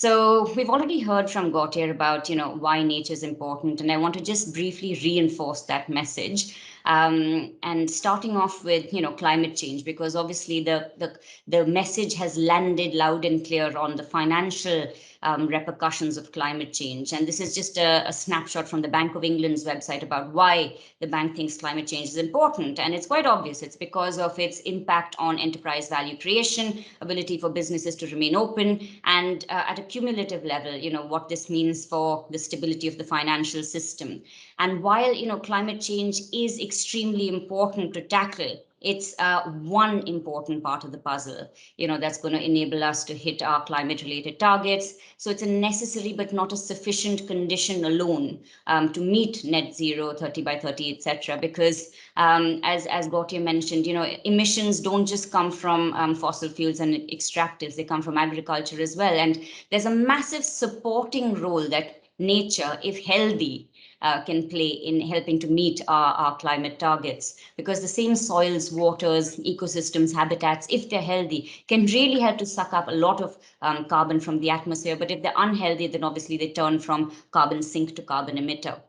So we've already heard from Gautier about, why nature is important, and I want to just briefly reinforce that message. And starting off with, climate change, because obviously the message has landed loud and clear on the financial repercussions of climate change. And this is just a snapshot from the Bank of England's website about why the bank thinks climate change is important. And it's quite obvious. It's because of its impact on enterprise value creation, ability for businesses to remain open, and at a cumulative level, what this means for the stability of the financial system. And while, climate change is extremely important to tackle, it's one important part of the puzzle, that's going to enable us to hit our climate related targets. So it's a necessary but not a sufficient condition alone to meet net zero 30 by 30, etc. Because as Gautier mentioned, emissions don't just come from fossil fuels and extractives, they come from agriculture as well. And there's a massive supporting role that nature, if healthy, can play in helping to meet our climate targets, because the same soils, waters, ecosystems, habitats, if they're healthy, can really help to suck up a lot of carbon from the atmosphere. But if they're unhealthy, then obviously they turn from carbon sink to carbon emitter.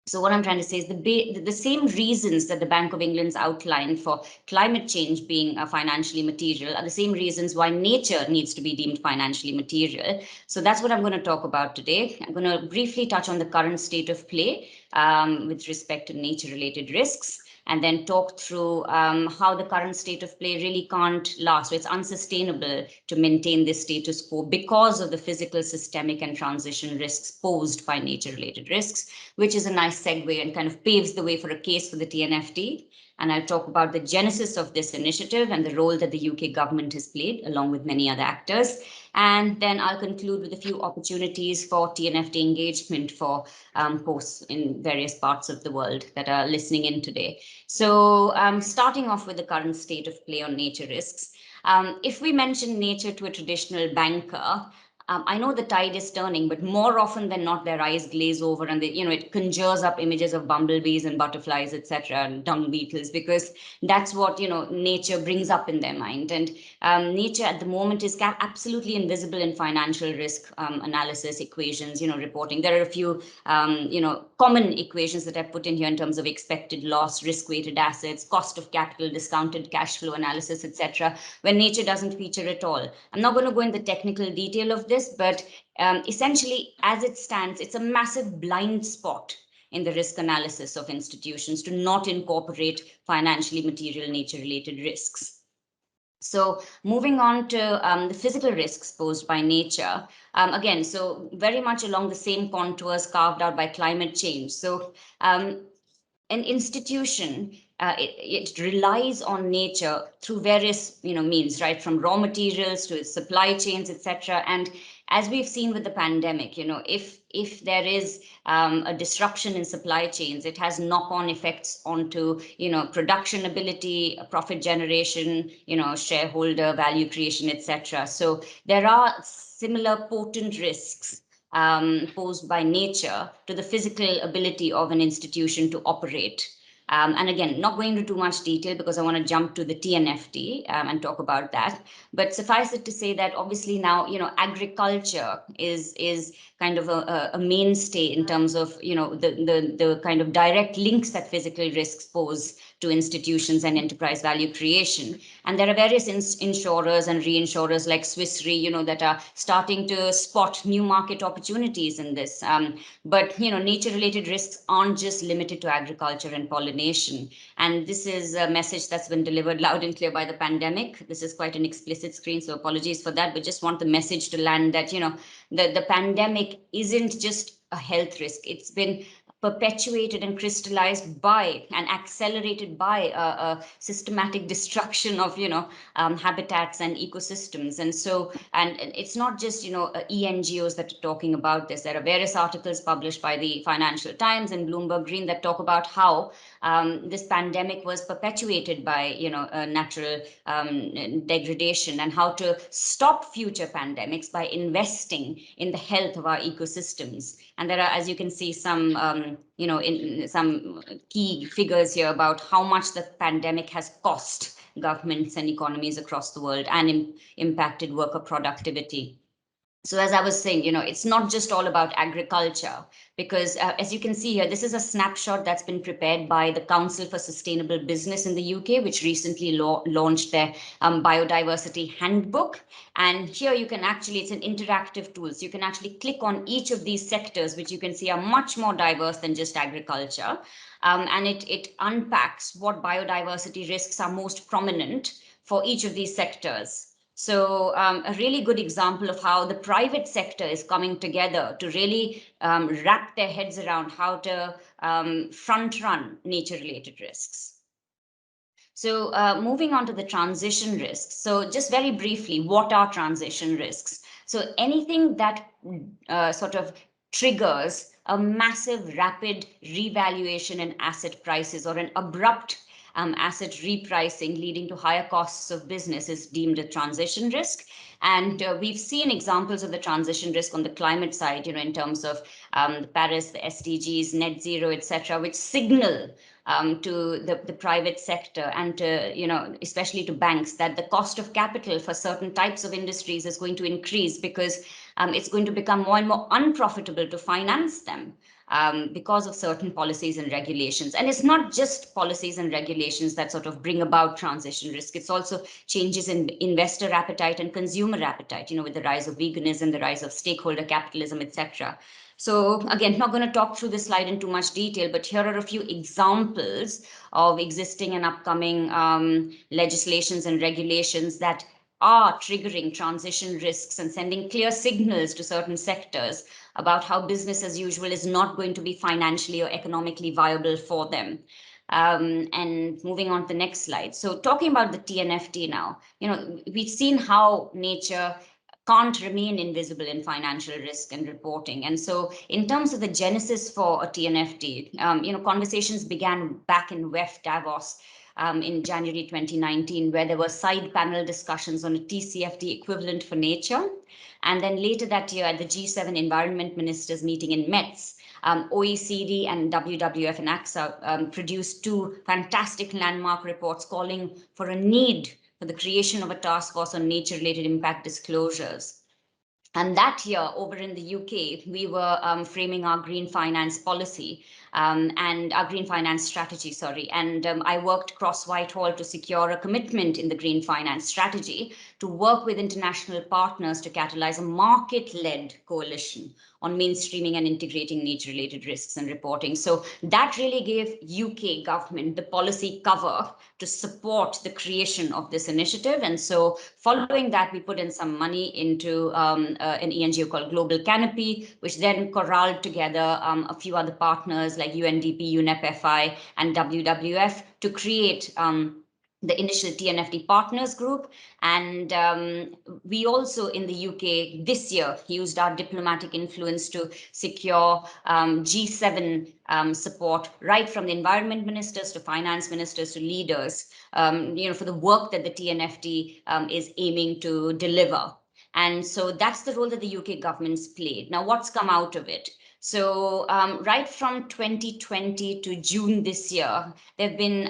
So what I'm trying to say is the same reasons that the Bank of England's outlined for climate change being financially material are the same reasons why nature needs to be deemed financially material. So that's what I'm going to talk about today. I'm going to briefly touch on the current state of play with respect to nature-related risks, and then talk through how the current state of play really can't last. So it's unsustainable to maintain this status quo because of the physical, systemic, and transition risks posed by nature-related risks, which is a nice segue and kind of paves the way for a case for the TNFT. And I'll talk about the genesis of this initiative and the role that the UK government has played, along with many other actors. And then I'll conclude with a few opportunities for TNFT engagement for hosts in various parts of the world that are listening in today. So starting off with the current state of play on nature risks. If we mention nature to a traditional banker, I know the tide is turning, but more often than not, their eyes glaze over, and it conjures up images of bumblebees and butterflies, etc., and dung beetles, because that's what nature brings up in their mind. And nature at the moment is absolutely invisible in financial risk analysis equations, reporting. There are a few common equations that I've put in here in terms of expected loss, risk-weighted assets, cost of capital, discounted cash flow analysis, etc., where nature doesn't feature at all. I'm not going to go into the technical detail of this, but essentially, as it stands, it's a massive blind spot in the risk analysis of institutions to not incorporate financially material nature-related risks. So moving on to the physical risks posed by nature, again, so very much along the same contours carved out by climate change. So an institution, it relies on nature through various means, right, from raw materials to its supply chains, etc. And as we've seen with the pandemic, if there is a disruption in supply chains, it has knock-on effects onto production ability, profit generation, shareholder value creation, etc. So there are similar potent risks posed by nature to the physical ability of an institution to operate. And again, not going into too much detail because I want to jump to the TNFT and talk about that. But suffice it to say that obviously now, agriculture is kind of a mainstay in terms of, the kind of direct links that physical risks pose to institutions and enterprise value creation. And there are various insurers and reinsurers like Swiss Re, that are starting to spot new market opportunities in this. But nature-related risks aren't just limited to agriculture and pollination. And this is a message that's been delivered loud and clear by the pandemic. This is quite an explicit screen, so apologies for that, but just want the message to land that, the pandemic isn't just a health risk. It's been perpetuated and crystallized by and accelerated by a systematic destruction of habitats and ecosystems. And so, and it's not just ENGOs that are talking about this. There are various articles published by the Financial Times and Bloomberg Green that talk about how this pandemic was perpetuated by natural degradation, and how to stop future pandemics by investing in the health of our ecosystems. And there are, as you can see, some in some key figures here about how much the pandemic has cost governments and economies across the world and impacted worker productivity. So as I was saying, it's not just all about agriculture, because as you can see here, this is a snapshot that's been prepared by the Council for Sustainable Business in the UK, which recently launched their biodiversity handbook. And here you can actually, it's an interactive tool, so you can actually click on each of these sectors, which you can see are much more diverse than just agriculture. And it unpacks what biodiversity risks are most prominent for each of these sectors. So, a really good example of how the private sector is coming together to really wrap their heads around how to front run nature related risks. So, moving on to the transition risks. So, just very briefly, what are transition risks? So, anything that sort of triggers a massive, rapid revaluation in asset prices or an abrupt asset repricing leading to higher costs of business is deemed a transition risk. And we've seen examples of the transition risk on the climate side, in terms of the Paris, the SDGs, net zero, etc., which signal to the private sector and to, especially to banks, that the cost of capital for certain types of industries is going to increase because it's going to become more and more unprofitable to finance them because of certain policies and regulations. And it's not just policies and regulations that sort of bring about transition risk. It's also changes in investor appetite and consumer appetite, with the rise of veganism, the rise of stakeholder capitalism, etc. So again, not going to talk through this slide in too much detail, but here are a few examples of existing and upcoming legislations and regulations that are triggering transition risks and sending clear signals to certain sectors about how business as usual is not going to be financially or economically viable for them. And moving on to the next slide. So talking about the TNFT now, we've seen how nature can't remain invisible in financial risk and reporting. And so in terms of the genesis for a TNFT, conversations began back in WEF Davos in January 2019, where there were side panel discussions on a TCFD equivalent for nature. And then later that year at the G7 Environment Ministers meeting in Metz, OECD and WWF and AXA produced two fantastic landmark reports calling for a need for the creation of a task force on nature-related impact disclosures. And that year, over in the UK, we were framing our green finance policy and our green finance strategy, sorry. And I worked across Whitehall to secure a commitment in the green finance strategy to work with international partners to catalyze a market-led coalition on mainstreaming and integrating nature-related risks and reporting. So that really gave UK government the policy cover to support the creation of this initiative. And so following that, we put in some money into an ENGO called Global Canopy, which then corralled together a few other partners like UNDP, UNEP FI, and WWF to create the initial TNFT Partners Group. And we also in the UK this year used our diplomatic influence to secure G7 support, right from the environment ministers to finance ministers to leaders, for the work that the TNFT is aiming to deliver. And so that's the role that the UK government's played. Now, what's come out of it? So right from 2020 to June this year, there have been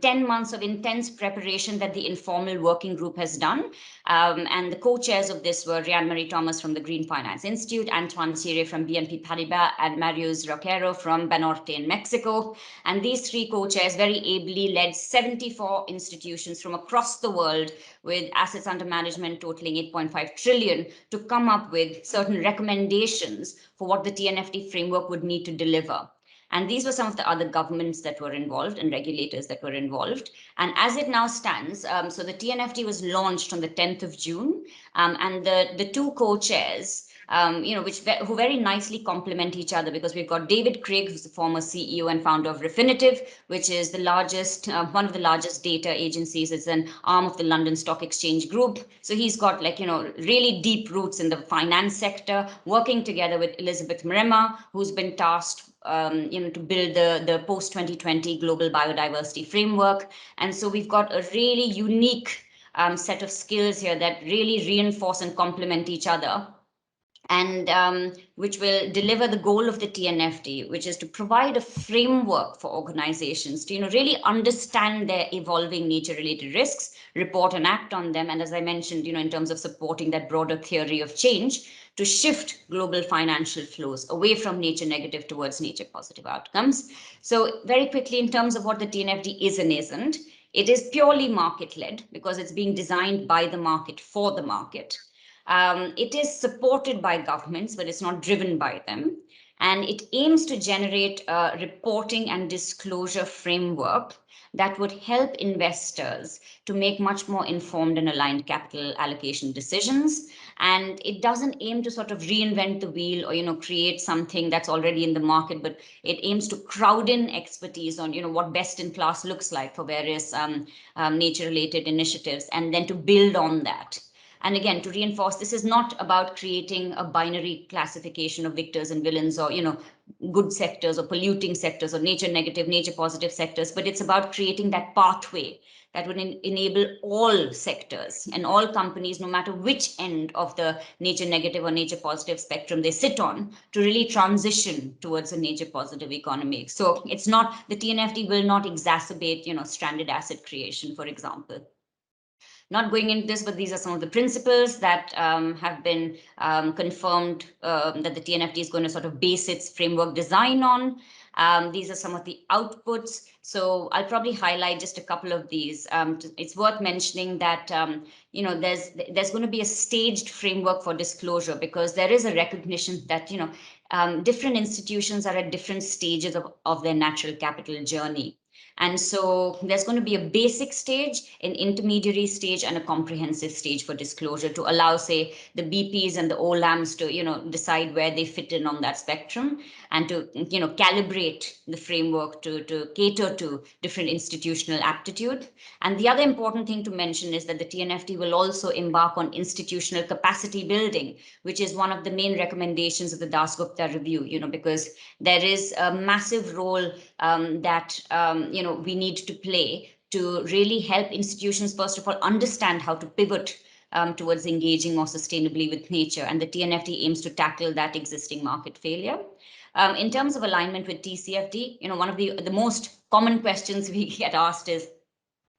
10 months of intense preparation that the informal working group has done. And the co-chairs of this were Rhian Marie Thomas from the Green Finance Institute, Antoine Sire from BNP Paribas, and Marius Roquero from Banorte in Mexico. And these three co-chairs very ably led 74 institutions from across the world with assets under management totaling 8.5 trillion to come up with certain recommendations for what the TNFT framework would need to deliver. And these were some of the other governments that were involved and regulators that were involved. And as it now stands, so the TNFT was launched on the 10th of June, and the two co-chairs, who very nicely complement each other, because we've got David Craig, who's the former CEO and founder of Refinitiv, which is the largest, one of the largest data agencies. It's an arm of the London Stock Exchange Group. So he's got really deep roots in the finance sector, working together with Elizabeth Mrema, who's been tasked to build the post 2020 global biodiversity framework. And so we've got a really unique set of skills here that really reinforce and complement each other. and which will deliver the goal of the TNFT, which is to provide a framework for organizations to really understand their evolving nature-related risks, report and act on them, and as I mentioned, in terms of supporting that broader theory of change to shift global financial flows away from nature negative towards nature positive outcomes. So very quickly, in terms of what the TNFT is and isn't, it is purely market led because it's being designed by the market for the market. It is supported by governments, but it's not driven by them. And it aims to generate a reporting and disclosure framework that would help investors to make much more informed and aligned capital allocation decisions. And it doesn't aim to sort of reinvent the wheel or create something that's already in the market, but it aims to crowd in expertise on what best in class looks like for various nature related initiatives, and then to build on that. And again, to reinforce, this is not about creating a binary classification of victors and villains, or good sectors or polluting sectors or nature negative, nature positive sectors, but it's about creating that pathway that would enable all sectors and all companies, no matter which end of the nature negative or nature positive spectrum they sit on, to really transition towards a nature positive economy. So it's not, the TNFT will not exacerbate stranded asset creation, for example. Not going into this, but these are some of the principles that have been confirmed that the TNFT is going to sort of base its framework design on. These are some of the outputs. So I'll probably highlight just a couple of these. It's worth mentioning that there's going to be a staged framework for disclosure, because there is a recognition that different institutions are at different stages of their natural capital journey. And so there's going to be a basic stage, an intermediary stage, and a comprehensive stage for disclosure to allow, say, the BPs and the OLAMs to, decide where they fit in on that spectrum, and to, calibrate the framework to cater to different institutional aptitude. And the other important thing to mention is that the TNFT will also embark on institutional capacity building, which is one of the main recommendations of the Dasgupta review, because there is a massive role that we need to play to really help institutions, first of all, understand how to pivot towards engaging more sustainably with nature. And the TNFT aims to tackle that existing market failure. In terms of alignment with TCFD, one of the most common questions we get asked is,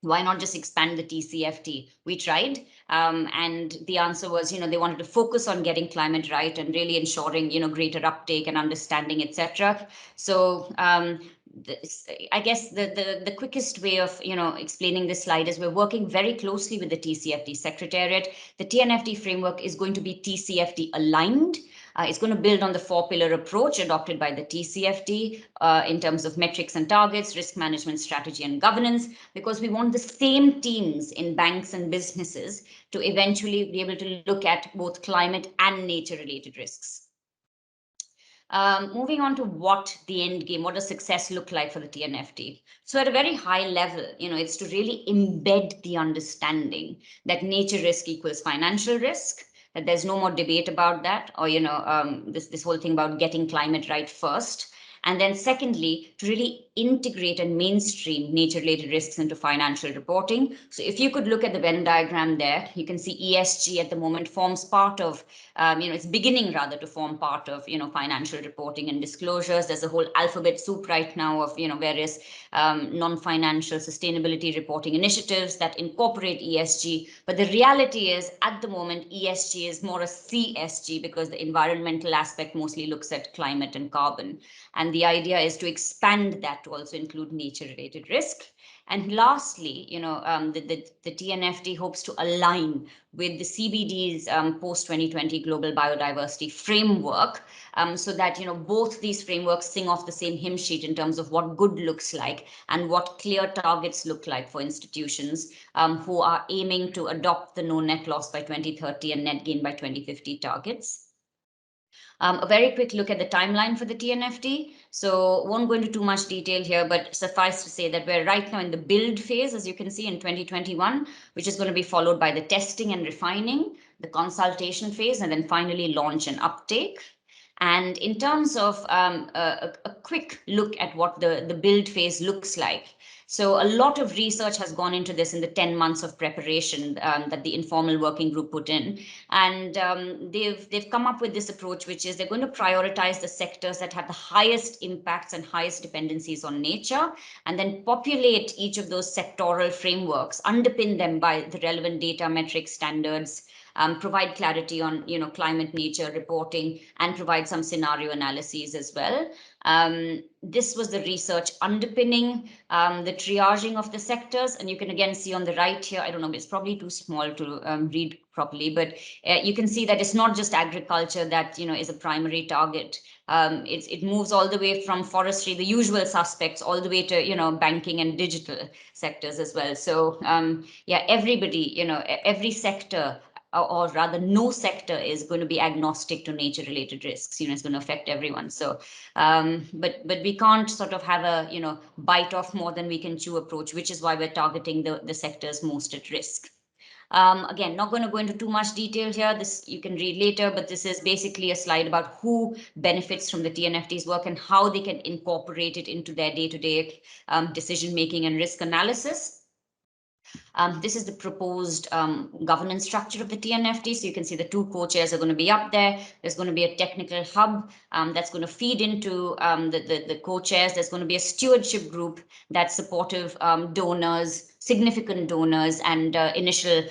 why not just expand the TCFT? We tried, and the answer was, they wanted to focus on getting climate right and really ensuring, greater uptake and understanding, etc. So I guess the quickest way of explaining this slide is we're working very closely with the TCFT Secretariat. The TNFT framework is going to be TCFT aligned. It's going to build on the 4-pillar approach adopted by the TCFT in terms of metrics and targets, risk management strategy, and governance, because we want the same teams in banks and businesses to eventually be able to look at both climate and nature related risks. Moving on to what the end game, what does success look like for the TNFT? So at a very high level, it's to really embed the understanding that nature risk equals financial risk, that there's no more debate about that, or this whole thing about getting climate right first. And then secondly, to really integrate and mainstream nature-related risks into financial reporting. So if you could look at the Venn diagram there, you can see ESG at the moment forms part of, it's beginning rather to form part of, financial reporting and disclosures. There's a whole alphabet soup right now of, various non-financial sustainability reporting initiatives that incorporate ESG. But the reality is, at the moment, ESG is more a CSG, because the environmental aspect mostly looks at climate and carbon. And the idea is to expand that to also include nature-related risk. And lastly, the TNFT hopes to align with the CBD's post-2020 global biodiversity framework, so that both these frameworks sing off the same hymn sheet in terms of what good looks like and what clear targets look like for institutions who are aiming to adopt the no net loss by 2030 and net gain by 2050 targets. A very quick look at the timeline for the TNFT. So won't go into too much detail here, but suffice to say that we're right now in the build phase, as you can see, in 2021, which is going to be followed by the testing and refining, the consultation phase, and then finally launch and uptake. And in terms of a quick look at what the build phase looks like, so a lot of research has gone into this in the 10 months of preparation that the informal working group put in. And they've come up with this approach, which is they're going to prioritize the sectors that have the highest impacts and highest dependencies on nature, and then populate each of those sectoral frameworks, underpin them by the relevant data metric standards, provide clarity on climate nature reporting, and provide some scenario analyses as well. This was the research underpinning the triaging of the sectors, and you can again see on the right here, I don't know, it's probably too small to read properly, but you can see that it's not just agriculture that is a primary target. It moves all the way from forestry, the usual suspects, all the way to banking and digital sectors as well. So yeah, everybody, every sector, or rather no sector is going to be agnostic to nature related risks. It's going to affect everyone. So but we can't sort of have a bite off more than we can chew approach, which is why we're targeting the sectors most at risk. Again, not going to go into too much detail here. This you can read later, but this is basically a slide about who benefits from the TNFT's work and how they can incorporate it into their day-to-day decision making and risk analysis. This is the proposed governance structure of the TNFT. So you can see the two co-chairs are going to be up there. There's going to be a technical hub that's going to feed into the co-chairs. There's going to be a stewardship group that's supportive donors, significant donors, and initial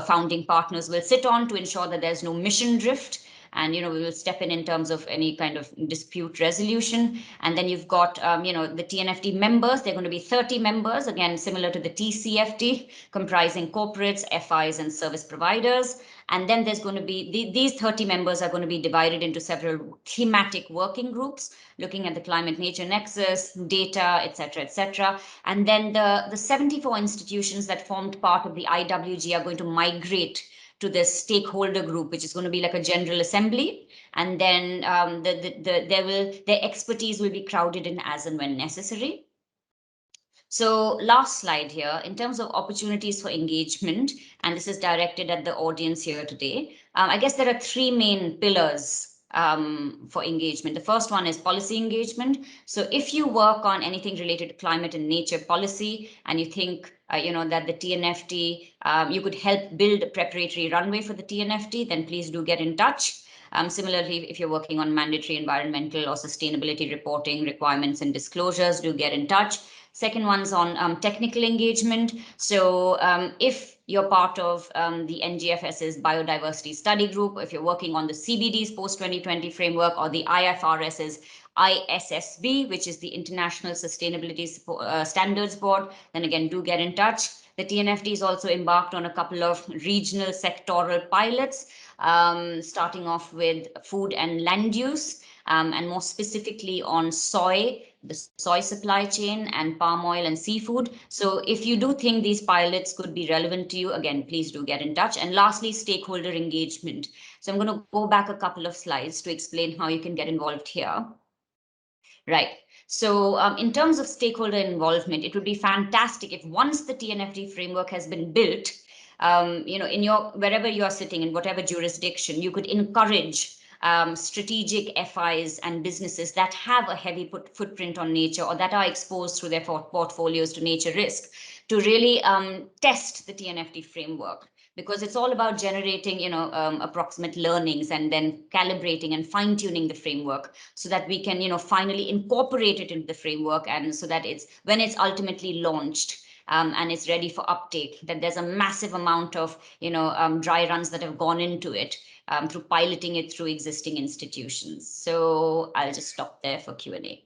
founding partners will sit on to ensure that there's no mission drift. And we will step in terms of any kind of dispute resolution. And then you've got the TNFT members. They're going to be 30 members, again similar to the TCFT, comprising corporates, FIs, and service providers. And then there's going to be these 30 members are going to be divided into several thematic working groups, looking at the climate nature nexus, data, etc., etc. And then the 74 institutions that formed part of the IWG are going to migrate to this stakeholder group, which is going to be like a general assembly. And then their expertise will be crowded in as and when necessary. So last slide here, in terms of opportunities for engagement, and this is directed at the audience here today. I guess there are three main pillars for engagement. The first one is policy engagement. So if you work on anything related to climate and nature policy, and you think that the TNFT, you could help build a preparatory runway for the TNFT, then please do get in touch. Similarly, if you're working on mandatory environmental or sustainability reporting requirements and disclosures, do get in touch. Second one's on technical engagement. So if you're part of the NGFS's biodiversity study group, if you're working on the CBD's post-2020 framework, or the IFRS's ISSB, which is the International Sustainability Standards Board, then again, do get in touch. The TNFT is also embarked on a couple of regional sectoral pilots, starting off with food and land use, and more specifically on soy, the soy supply chain, and palm oil and seafood. So if you do think these pilots could be relevant to you, again, please do get in touch. And lastly, stakeholder engagement. So I'm going to go back a couple of slides to explain how you can get involved here. Right. So in terms of stakeholder involvement, it would be fantastic if once the TNFT framework has been built, in your wherever you are sitting, in whatever jurisdiction, you could encourage strategic FIs and businesses that have a heavy footprint on nature, or that are exposed through their portfolios to nature risk, to really test the TNFT framework, because it's all about generating approximate learnings and then calibrating and fine tuning the framework, so that we can finally incorporate it into the framework, and so that when it's ultimately launched, and it's ready for uptake, that there's a massive amount of dry runs that have gone into it through piloting it through existing institutions. So I'll just stop there for Q&A.